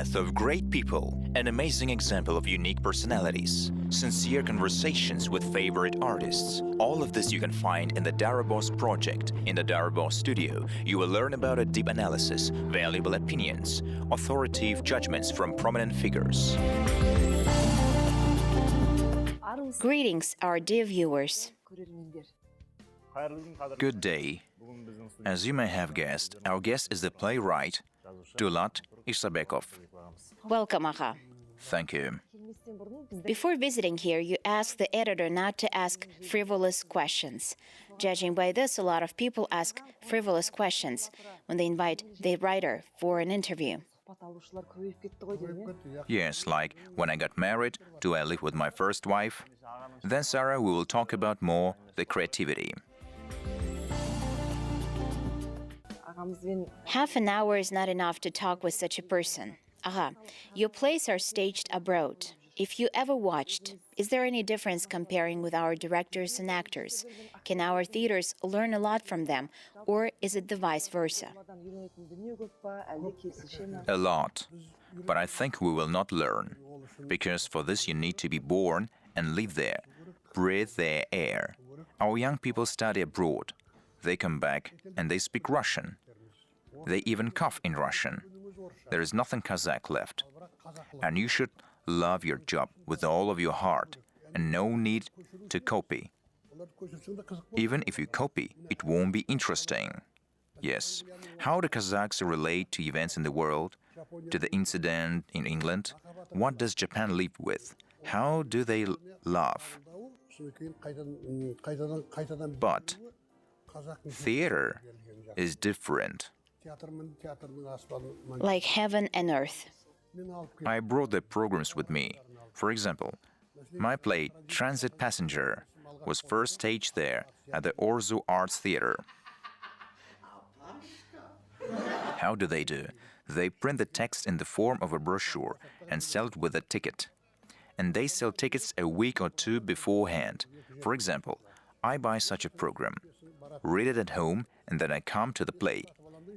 path of great people, an amazing example of unique personalities, sincere conversations with favorite artists. All of this you can find in the Daraboz project. In the Daraboz studio, you will learn about a deep analysis, valuable opinions, authoritative judgments from prominent figures. Greetings, our dear viewers. Good day. As you may have guessed, our guest is the playwright Dulat Isabekov. Welcome, Agha. Thank you. Before visiting here, you asked the editor not to ask frivolous questions. Judging by this, a lot of people ask frivolous questions when they invite the writer for an interview. Yes, like when I got married, do I live with my first wife? Then, Sara, we will talk about more the creativity. Half an hour is not enough to talk with such a person. Agha, your plays are staged abroad. If you ever watched, is there any difference comparing with our directors and actors? Can our theaters learn a lot from them, or is it the vice versa? A lot. But I think we will not learn. Because for this you need to be born and live there, breathe their air. Our young people study abroad. They come back and they speak Russian. They even cough in Russian. There is nothing Kazakh left. And you should love your job with all of your heart and no need to copy. Even if you copy, it won't be interesting. Yes. How do Kazakhs relate to events in the world? To the incident in England? What does Japan live with? How do they love? But theater is different. Like heaven and earth. I brought the programs with me. For example, my play Transit Passenger was first staged there at the Auezov Arts Theater. How do? They print the text in the form of a brochure and sell it with a ticket. And they sell tickets a week or two beforehand. For example, I buy such a program, read it at home, and then I come to the play.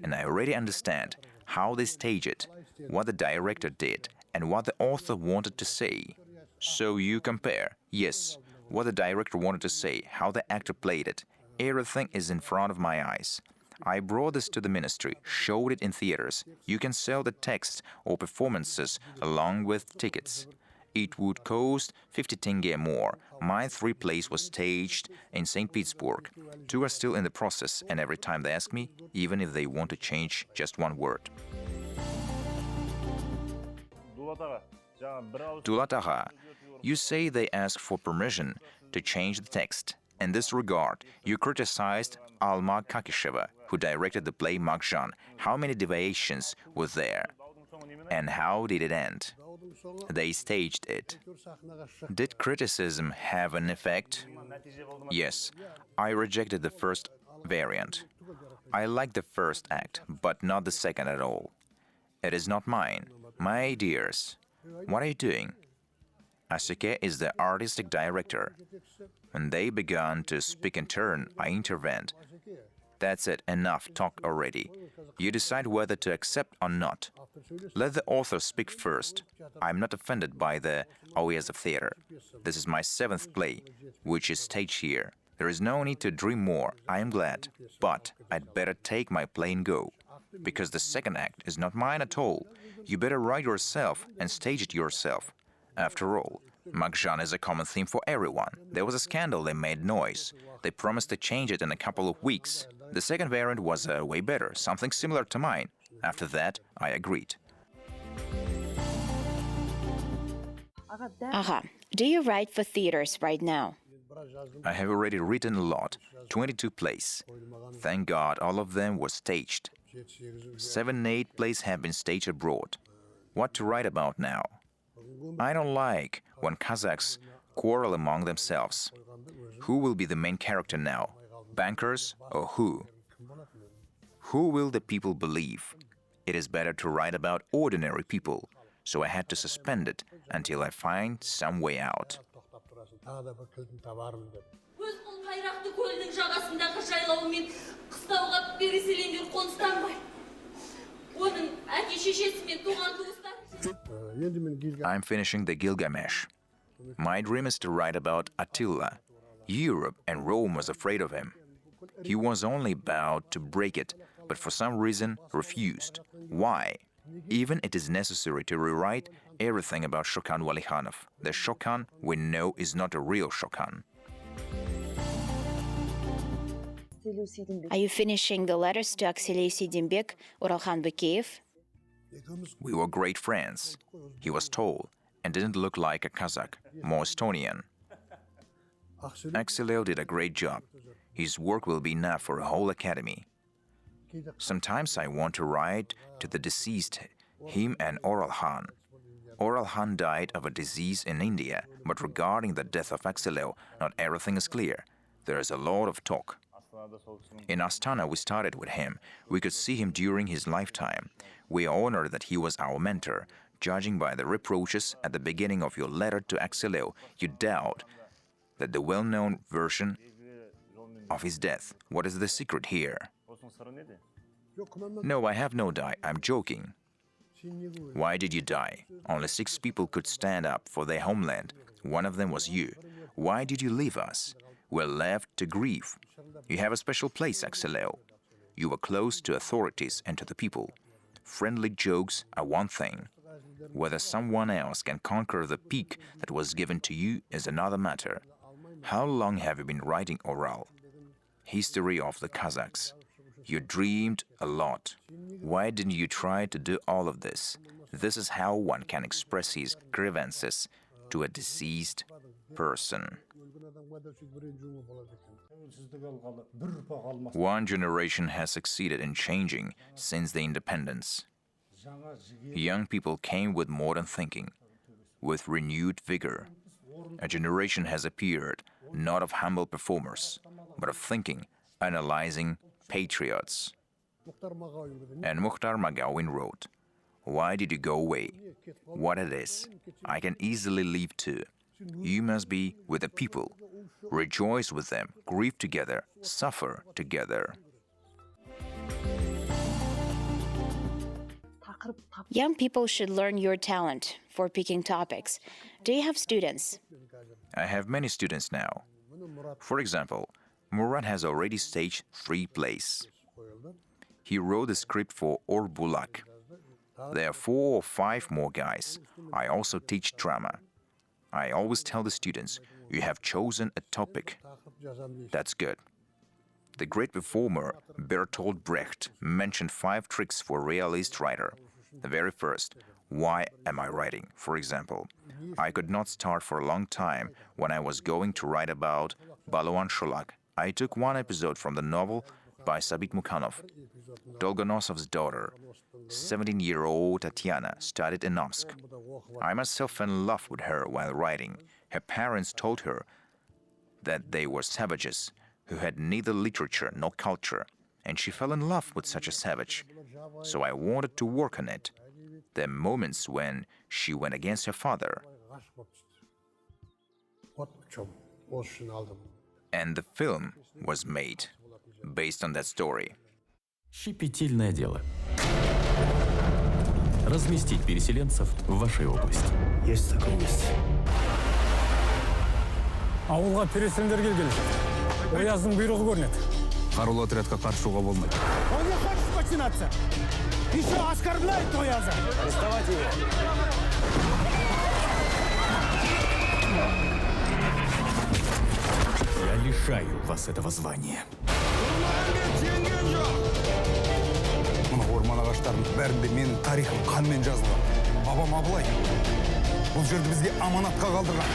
And I already understand how they stage it, what the director did, and what the author wanted to say. So you compare, yes, what the director wanted to say, how the actor played it. Everything is in front of my eyes. I brought this to the ministry, showed it in theaters. You can sell the text or performances along with tickets. It would cost 50 tenge more. My 3 plays was staged in St. Petersburg. 2 are still in the process, and every time they ask me, even if they want to change just one word. Dulat Agha, you say they asked for permission to change the text. In this regard, you criticized Alma Kakisheva, who directed the play Makjan. How many deviations were there? And how did it end? They staged it. Did criticism have an effect? Yes, I rejected the first variant. I liked the first act, but not the second at all. It is not mine. My ideas. What are you doing? Asuke is the artistic director. When they began to speak in turn, I intervened. That's it, enough talk already. You decide whether to accept or not. Let the author speak first. I'm not offended by the Auezov theater. This is my 7th play, which is staged here. There is no need to dream more. I am glad. But I'd better take my play and go. Because the second act is not mine at all. You better write yourself and stage it yourself. After all, Makjan is a common theme for everyone. There was a scandal, they made noise. They promised to change it in a couple of weeks. The second variant was way better, something similar to mine. After that, I agreed. Agha, do you write for theaters right now? I have already written a lot, 22 plays. Thank God all of them were staged. 7-8 plays have been staged abroad. What to write about now? I don't like when Kazakhs quarrel among themselves. Who will be the main character now? Bankers or who? Who will the people believe? It is better to write about ordinary people, so I had to suspend it until I find some way out. I'm finishing the Gilgamesh. My dream is to write about Attila. Europe and Rome was afraid of him. He was only about to break it, but for some reason refused. Why? Even it is necessary to rewrite everything about Shokan Walikhanov. The Shokan we know is not a real Shokan. Are you finishing the letters to Akseley Sidinbek, Oralkhan Bakeyev? We were great friends. He was tall and didn't look like a Kazakh, more Estonian. Akseley did a great job. His work will be enough for a whole academy. Sometimes I want to write to the deceased, him and Oralkhan. Oralkhan died of a disease in India, but regarding the death of Akseley, not everything is clear. There is a lot of talk. In Astana, we started with him. We could see him during his lifetime. We honored that he was our mentor. Judging by the reproaches at the beginning of your letter to Akseley, you doubt that the well-known version of his death. What is the secret here? No, I have no die. I'm joking. Why did you die? Only 6 people could stand up for their homeland. One of them was you. Why did you leave us? We're left to grieve. You have a special place, Akseley. You were close to authorities and to the people. Friendly jokes are one thing. Whether someone else can conquer the peak that was given to you is another matter. How long have you been writing oral? History of the Kazakhs. You dreamed a lot. Why didn't you try to do all of this? This is how one can express his grievances to a deceased person. One generation has succeeded in changing since the independence. Young people came with modern thinking, with renewed vigor. A generation has appeared, not of humble performers, but of thinking, analyzing patriots. And Mukhtar Magawin wrote, "Why did you go away? What it is, I can easily leave too. You must be with the people. Rejoice with them, grieve together, suffer together." Young people should learn your talent for picking topics. Do you have students? I have many students now. For example, Murat has already staged 3 plays. He wrote the script for Bulak. There are 4 or 5 more guys. I also teach drama. I always tell the students, you have chosen a topic. That's good. The great performer Bertolt Brecht mentioned 5 tricks for a realist writer. The very first, why am I writing? For example, I could not start for a long time when I was going to write about Balovan Sholak. I took 1 episode from the novel by Sabit Mukhanov. Dolgonosov's daughter, 17-year-old Tatiana, studied in Omsk. I myself fell in love with her while writing. Her parents told her that they were savages who had neither literature nor culture, and she fell in love with such a savage. So I wanted to work on it. There are moments when she went against her father. And the film was made based on that story. Щепетильное дело. Разместить переселенцев в вашей области. Есть такое место. Ауылға переселендер келген. Ояздың бұйрығы көрінеді. Қарулы отрядқа қаршуға болмайды. Он не хочет починаться. Еще оскорбляет Ояза. Арестовать его. Я лишаю вас этого звания. Мына орман ағаштарының бәрінде менің тарихым қанмен жазылған. Бабам Абылай. Бұл жерді бізге аманатқа қалдырған.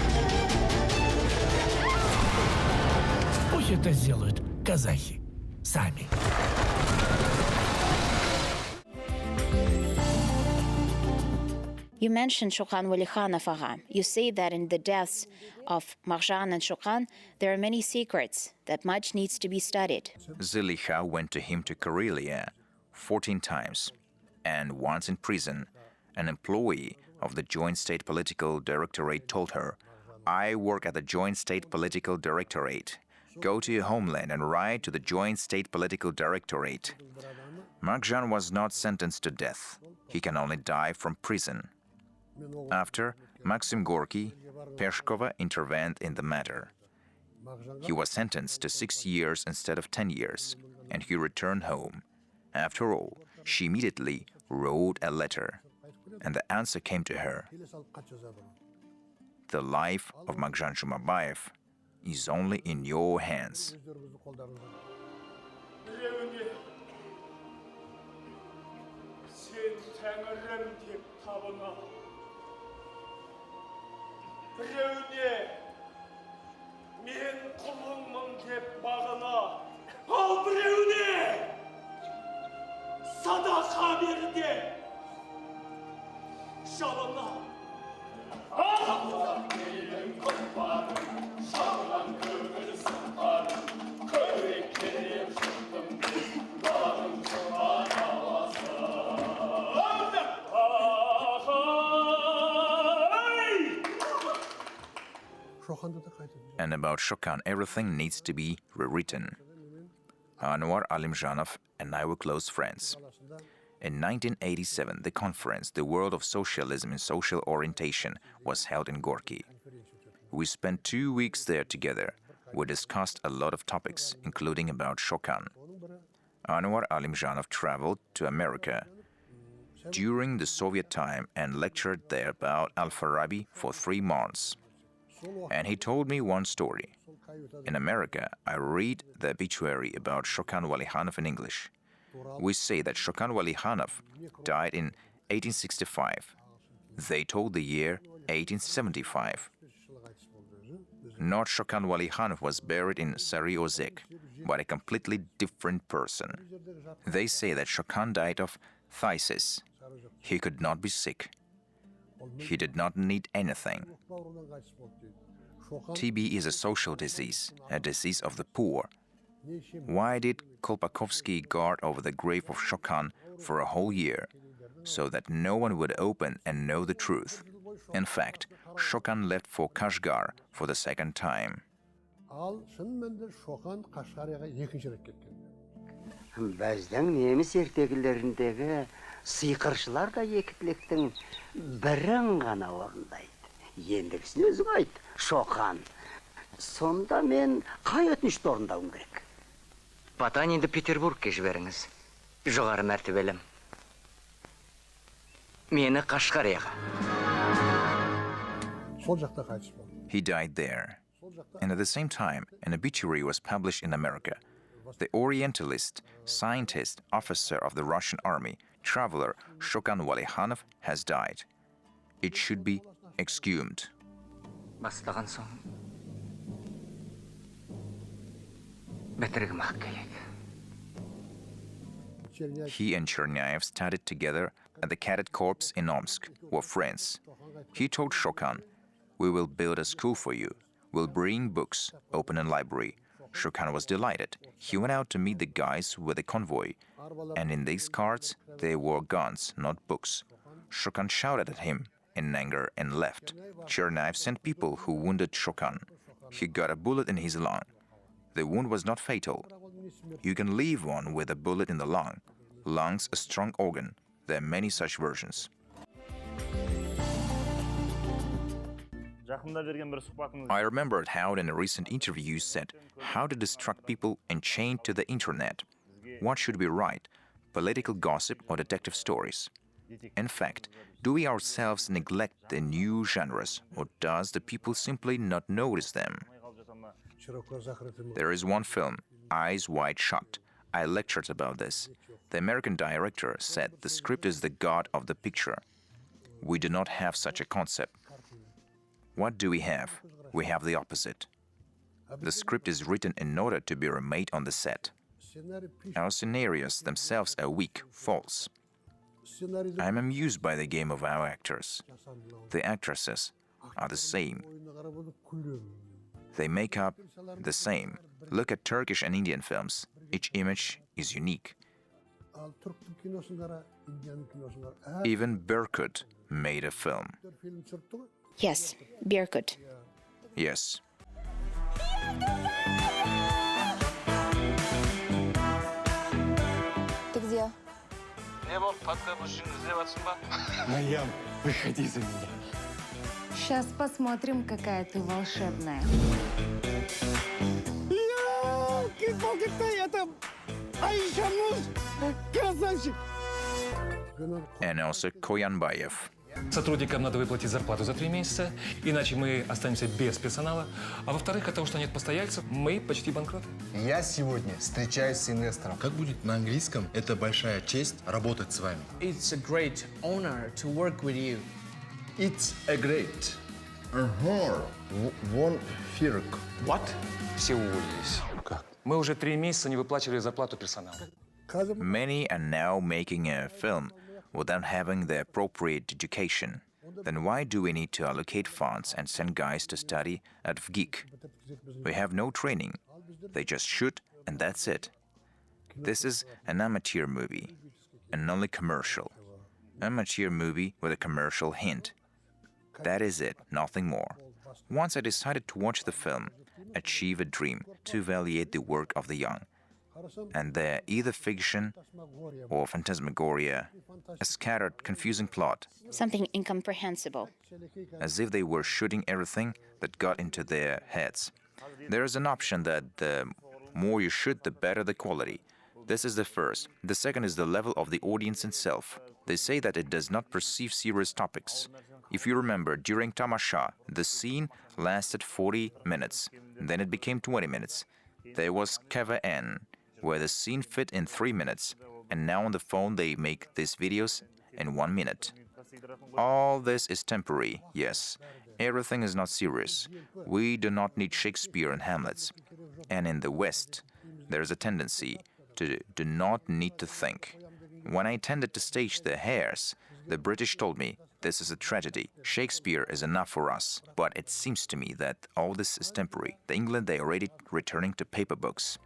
Пусть это сделают казахи сами. You mentioned Shokan Walikhanov Agha. You say that in the deaths of Marjan and Shokan, there are many secrets, that much needs to be studied. Zeliha went to him to Karelia 14 times, and once in prison, an employee of the Joint State Political Directorate told her, "I work at the Joint State Political Directorate. Go to your homeland and write to the Joint State Political Directorate." Marjan was not sentenced to death. He can only die from prison. After Maxim Gorky, Peshkova intervened in the matter. He was sentenced to 6 years instead of 10 years, and he returned home. After all, she immediately wrote a letter, and the answer came to her. The life of Magjan Shumabayev is only in your hands. And about Shokan, everything needs to be rewritten. Anwar Alimjanov and I were close friends. In 1987, the conference, The World of Socialism and Social Orientation, was held in Gorky. We spent 2 weeks there together. We discussed a lot of topics, including about Shokan. Anwar Alimjanov traveled to America during the Soviet time and lectured there about Al-Farabi for 3 months. And he told me one story. In America, I read the obituary about Shokan Walihanoff in English. We say that Shokan Walihanoff died in 1865. They told the year 1875. Not Shokan Walihanoff was buried in Auezov, but a completely different person. They say that Shokan died of phthisis. He could not be sick. He did not need anything. TB is a social disease, a disease of the poor. Why did Kolpakovsky guard over the grave of Shokan for a whole year, so that no one would open and know the truth? In fact, Shokan left for Kashgar for the 2nd time. Біздің неміс ертегілеріндегі сиқыршылар да екі тілектің бірін ғана орындайды. Ендігісін өзің айт, Шоқан. Сонда мен қай өтінішті орындауым керек? Батанинді Петербургке жіберіңіз. Жоғары мәртебелім. Мені Қашқарияға. He died there. And at the same time, an obituary was published in America. The Orientalist, scientist, officer of the Russian army, traveler Shokan Walihanoff has died. It should be exhumed. Бастаған соң бітіргім ақ керек. He and Chernyaev studied together at the Cadet Corps in Omsk, were friends. He told Shokan, "We will build a school for you. We'll bring books, open a library." Shokan was delighted. He went out to meet the guys with the convoy, and in these carts there were guns, not books. Shokan shouted at him in anger and left. Chernyaev sent people who wounded Shokan. He got a bullet in his lung. The wound was not fatal. You can leave one with a bullet in the lung. Lungs a strong organ. There are many such versions. I remembered how in a recent interview you said how to distract people and chain to the internet. What should we write? Political gossip or detective stories? In fact, do we ourselves neglect the new genres, or does the people simply not notice them? There is one film, Eyes Wide Shut. I lectured about this. The American director said the script is the god of the picture. We do not have such a concept. What do we have? We have the opposite. The script is written in order to be remade on the set. Our scenarios themselves are weak, false. I am amused by the game of our actors. The actresses are the same. They make up the same. Look at Turkish and Indian films. Each image is unique. Even Berkut made a film. Yes, Berkut. Yes. Ты где? Не болды, папка бұл үшін іздеп жатсың ба? Выходи за меня. Сейчас посмотрим, какая ты волшебная. And also Koyanbayev. Сотрудникам надо выплатить зарплату за 3 месяца, иначе мы останемся без персонала. А во-вторых, от того, что нет постояльцев, мы почти банкроты. Я сегодня встречаюсь с инвестором. Как будет на английском? Это большая честь работать с вами. It's a great honor to work with you. It's a great. Вон фирк. What? Все уволились. Как? Мы уже 3 месяца не выплачивали зарплату персоналу. Many are now making a film without having the appropriate education. Then why do we need to allocate funds and send guys to study at VGIK? We have no training. They just shoot and that's it. This is an amateur movie, and only commercial. Amateur movie with a commercial hint. That is it, nothing more. Once I decided to watch the film, achieve a dream, to evaluate the work of the young. And they're either fiction or phantasmagoria, a scattered, confusing plot, Something incomprehensible. as if they were shooting everything that got into their heads. There is an option that the more you shoot, the better the quality. This is the first. The second is the level of the audience itself. They say that it does not perceive serious topics. If you remember, during Tamasha, the scene lasted 40 minutes. Then it became 20 minutes. There was KVN, where the scene fit in 3 minutes. And now on the phone they make these videos in 1 minute. All this is temporary, yes. Everything is not serious. We do not need Shakespeare and Hamlets. And in the West, there is a tendency to do not need to think. When I intended to stage The Hares, the British told me, this is a tragedy. Shakespeare is enough for us. But it seems to me that all this is temporary. The England, they are already returning to paper books.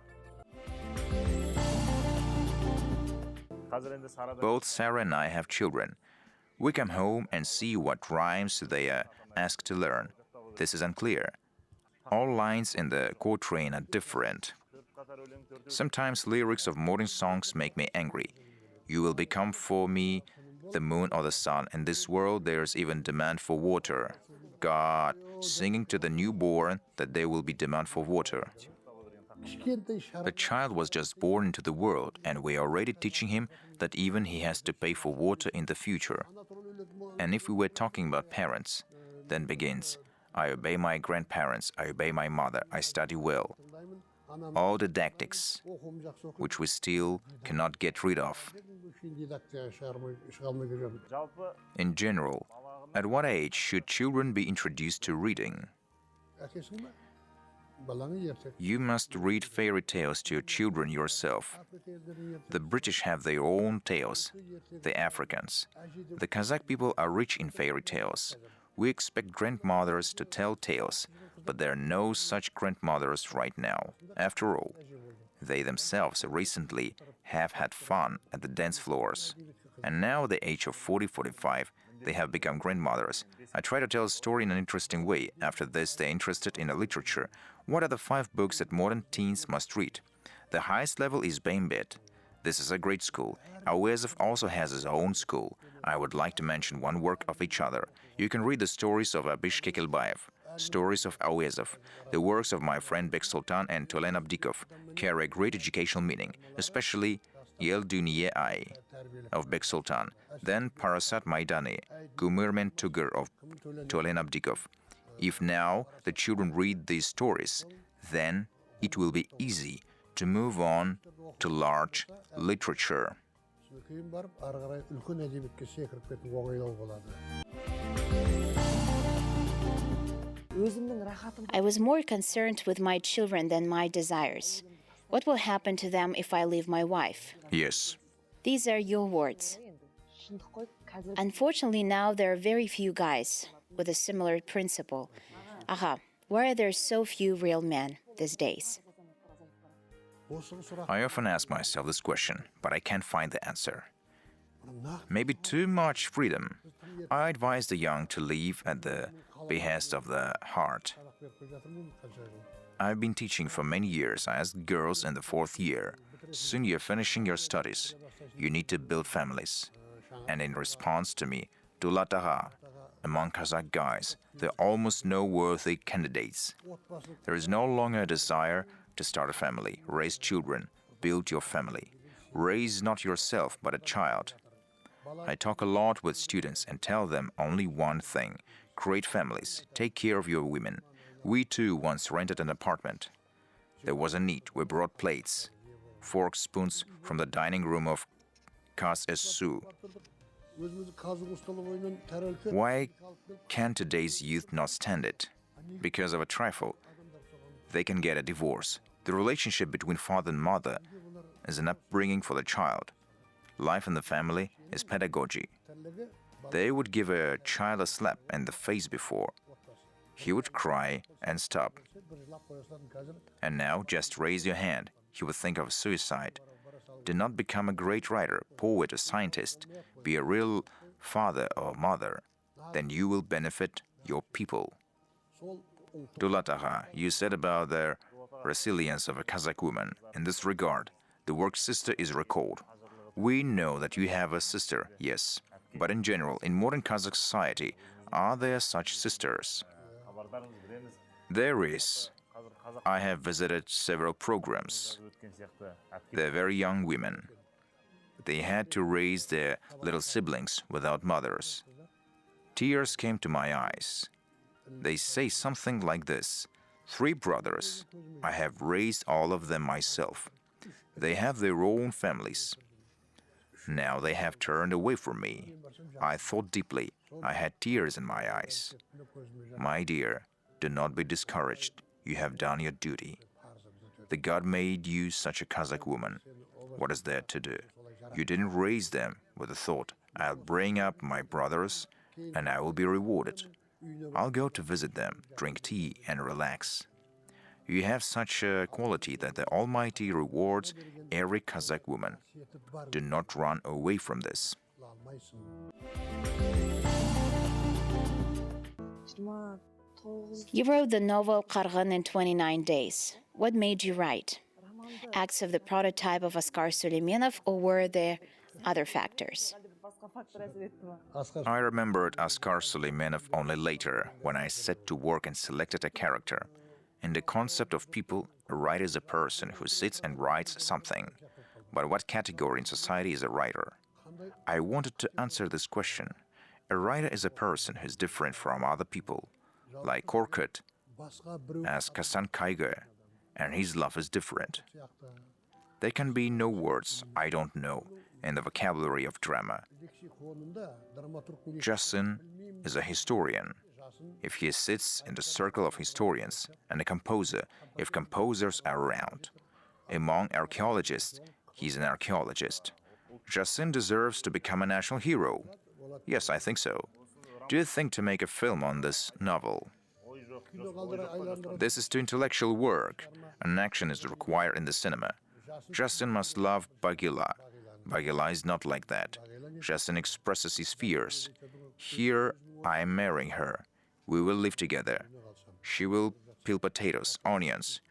Both Sara and I have children. We come home and see what rhymes they are asked to learn. This is unclear. All lines in the quatrain are different. Sometimes lyrics of modern songs make me angry. You will become for me the moon or the sun. In this world there's even demand for water. God, singing to the newborn that there will be demand for water. The child was just born into the world, and we are already teaching him that even he has to pay for water in the future. And if we were talking about parents, then begins, I obey my grandparents, I obey my mother, I study well. All didactics, which we still cannot get rid of. In general, at what age should children be introduced to reading? You must read fairy tales to your children yourself. The British have their own tales, the Africans. The Kazakh people are rich in fairy tales. We expect grandmothers to tell tales, but there are no such grandmothers right now. After all, they themselves recently have had fun at the dance floors. And now at the age of 40-45, they have become grandmothers. I try to tell a story in an interesting way. After this, they're interested in a literature. What are the 5 books that modern teens must read? The highest level is Beymbet. This is a great school. Auezov also has his own school. I would like to mention one work of each other. You can read the stories of Abish Kekelbaev, stories of Auezov. The works of my friend Bek Sultan and Tolen Abdikov carry a great educational meaning, especially Yel Duniye Ay of Bek Sultan, then Parasat Maidani, Gumirmen Tugur of Tolen Abdikov. If now the children read these stories, then it will be easy to move on to large literature. I was more concerned with my children than my desires. What will happen to them if I leave my wife? Yes. These are your words. Unfortunately, now there are very few guys with a similar principle. Aha, why are there so few real men these days? I often ask myself this question, but I can't find the answer. Maybe too much freedom. I advise the young to live at the behest of the heart. I've been teaching for many years. I ask girls in the 4th year, soon you're finishing your studies. You need to build families. And in response to me, Dulat among Kazakh guys, there are almost no worthy candidates. There is no longer a desire to start a family, raise children, build your family. Raise not yourself, but a child. I talk a lot with students and tell them only one thing: create families, take care of your women. We too once rented an apartment. There was a need. We brought plates, forks, spoons from the dining room of Qazaq. Why can today's youth not stand it? Because of a trifle. They can get a divorce. The relationship between father and mother is an upbringing for the child. Life in the family is pedagogy. They would give a child a slap in the face before. He would cry and stop. And now just raise your hand. He would think of suicide. Do not become a great writer, poet, or scientist. Be a real father or mother. Then you will benefit your people. Dulat, you said about the resilience of a Kazakh woman. In this regard, the word sister is recalled. We know that you have a sister, yes. But in general, in modern Kazakh society, are there such sisters? There is. I have visited several programs. They're very young women. They had to raise their little siblings without mothers. Tears came to my eyes. They say something like this: 3 brothers. I have raised all of them myself. They have their own families. Now they have turned away from me. I thought deeply. I had tears in my eyes. My dear, do not be discouraged. You have done your duty. The God made you such a Kazakh woman. What is there to do? You didn't raise them with the thought, I'll bring up my brothers and I will be rewarded. I'll go to visit them, drink tea and relax. You have such a quality that the Almighty rewards every Kazakh woman. Do not run away from this. You wrote the novel Qarg'in in 29 days. What made you write? Acts of the prototype of Askar Suleimanov, or were there other factors? I remembered Askar Suleimanov only later, when I set to work and selected a character. In the concept of people, a writer is a person who sits and writes something. But what category in society is a writer? I wanted to answer this question. A writer is a person who is different from other people, like Korkut, as Kasan Kaiga, and his love is different. There can be no words I don't know in the vocabulary of drama. Jasin is a historian. If he sits in the circle of historians, and a composer, if composers are around. Among archaeologists, he's an archaeologist. Jasin deserves to become a national hero. Yes, I think so. Do you think to make a film on this novel? This is too intellectual work. An action is required in the cinema. Jasin must love Bagila. Bagila is not like that. Jasin expresses his fears. Here, I am marrying her. We will live together. She will peel potatoes, onions.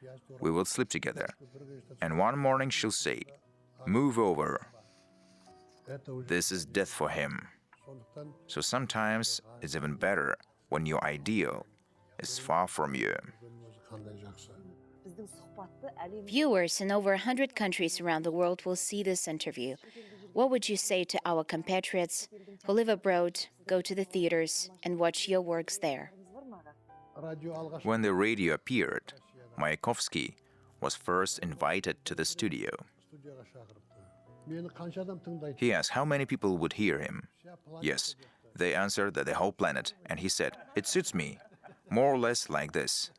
We will sleep together. And one morning she'll say, "Move over." This is death for him. So sometimes it's even better when your ideal is far from you. Viewers in over 100 countries around the world will see this interview. What would you say to our compatriots who live abroad, go to the theaters, and watch your works there? When the radio appeared, Mayakovsky was first invited to the studio. He asked how many people would hear him. Yes, they answered that the whole planet, and he said, "It suits me," more or less like this.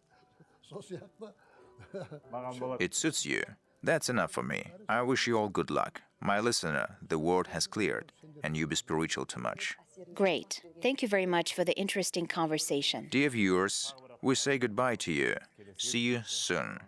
It suits you. That's enough for me. I wish you all good luck. My listener, the word has cleared, and you be spiritual too much. Great. Thank you very much for the interesting conversation. Dear viewers, we say goodbye to you. See you soon.